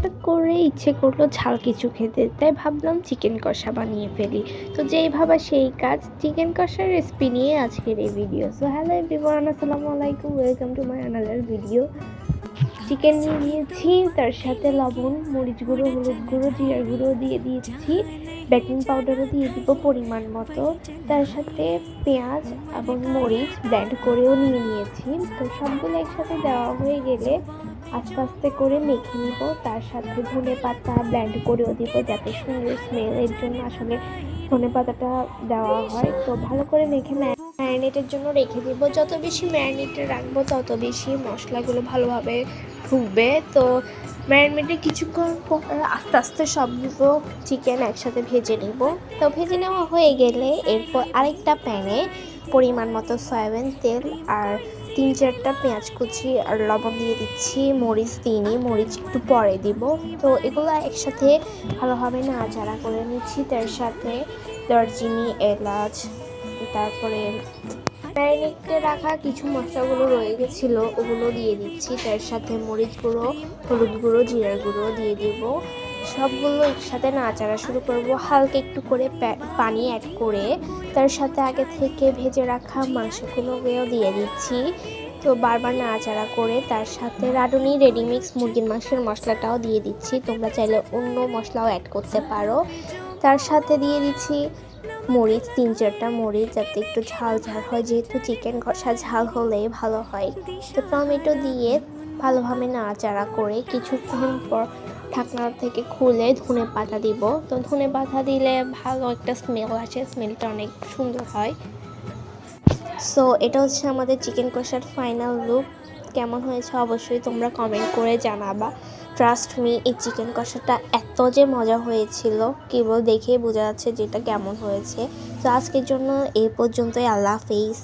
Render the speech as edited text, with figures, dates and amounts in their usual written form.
হঠাৎ করে ইচ্ছে করলো ঝাল কিছু খেতে, তাই ভাবলাম চিকেন কষা বানিয়ে ফেলি। তো যেই ভাবা সেই কাজ, চিকেন কষার রেসিপি নিয়ে আজকের এই ভিডিও। সো হ্যালো এভরিওয়ান, আসসালামু আলাইকুম, welcome to my another video. Chicken নিয়ে নিয়েছি, তার সাথে লবণ, মরিচ গুঁড়ো, হলুদ গুঁড়ো, জিরার গুঁড়ো দিয়ে দিয়েছি, বেকিং পাউডারও দিয়ে দিব পরিমাণ মতো। তার সাথে পেঁয়াজ এবং মরিচ ব্লেন্ড করেও নিয়ে নিয়েছি। তো সবগুলো একসাথে দেওয়া হয়ে গেলে আস্তে আস্তে করে মেখে নিব। তার সাথে ধনে পাতা ব্লেন্ড করেও দিব যাতে সুন্দর স্মেলের জন্য আসলে ধনে পাতাটা দেওয়া হয়। তো ভালো করে মেখে ম্যারিনেটের জন্য রেখে দিব। যত বেশি ম্যারিনেটে রাখবো তত বেশি মশলাগুলো ভালোভাবে ঢুকবে। তো ম্যারিনেটে কিছুক্ষণ পর আস্তে আস্তে সবগুলো চিকেন একসাথে ভেজে নিব। তো ভেজে নেওয়া হয়ে গেলে এরপর আরেকটা প্যানে পরিমাণ মতো সয়াবিন তেল আর 3-4টা পেঁয়াজ কুচি আর লবণ দিয়ে দিচ্ছি। মরিচ দিইনি, মরিচ একটু পরে দিব। তো এগুলো একসাথে ভালোভাবে নাড়াচাড়া করে নিচ্ছি। তার সাথে দারচিনি, এলাচ, তারপরে ম্যারিনেটে রাখা কিছু মশলাগুলো রয়ে গেছিলো ওগুলো দিয়ে দিচ্ছি। তার সাথে মরিচ গুঁড়ো, হলুদ গুঁড়ো, জিরার গুঁড়ো দিয়ে দিব। সবগুলো একসাথে নাড়াচাড়া শুরু করব, হালকা একটু করে পানি অ্যাড করে। তার সাথে আগে থেকে ভেজে রাখা মাংসগুলোকেও দিয়ে দিচ্ছি। তো বারবার নাড়াচাড়া করে তার সাথে রাঁধুনি রেডিমিক্স মুরগির মাংসের মশলাটাও দিয়ে দিচ্ছি। তোমরা চাইলে অন্য মশলাও অ্যাড করতে পারো। তার সাথে দিয়ে দিচ্ছি মরিচ, 3-4টা মরিচ, যাতে একটু ঝাল ঝাল হয়, যেহেতু চিকেন কষা ঝাল হলেই ভালো হয়। তো টমেটো দিয়ে ভালোভাবে নাড়াচাড়া করে কিছুক্ষণ পর ঢাকনা থেকে খুলে ধনে পাতা দিব। তো ধনে পাতা দিলে ভালো একটা স্মেল আসে, স্মেলটা অনেক সুন্দর হয়। সো এটা হচ্ছে আমাদের চিকেন কষার ফাইনাল লুক। কেমন হয়েছে অবশ্যই তোমরা কমেন্ট করে জানাবা। ট্রাস্ট মি, এই চিকেন কষাটা এত যে মজা হয়েছিল কেবল দেখেই বোঝা যাচ্ছে যে এটা কেমন হয়েছে। তো আজকের জন্য এই পর্যন্তই। আল্লাহ হাফেজ।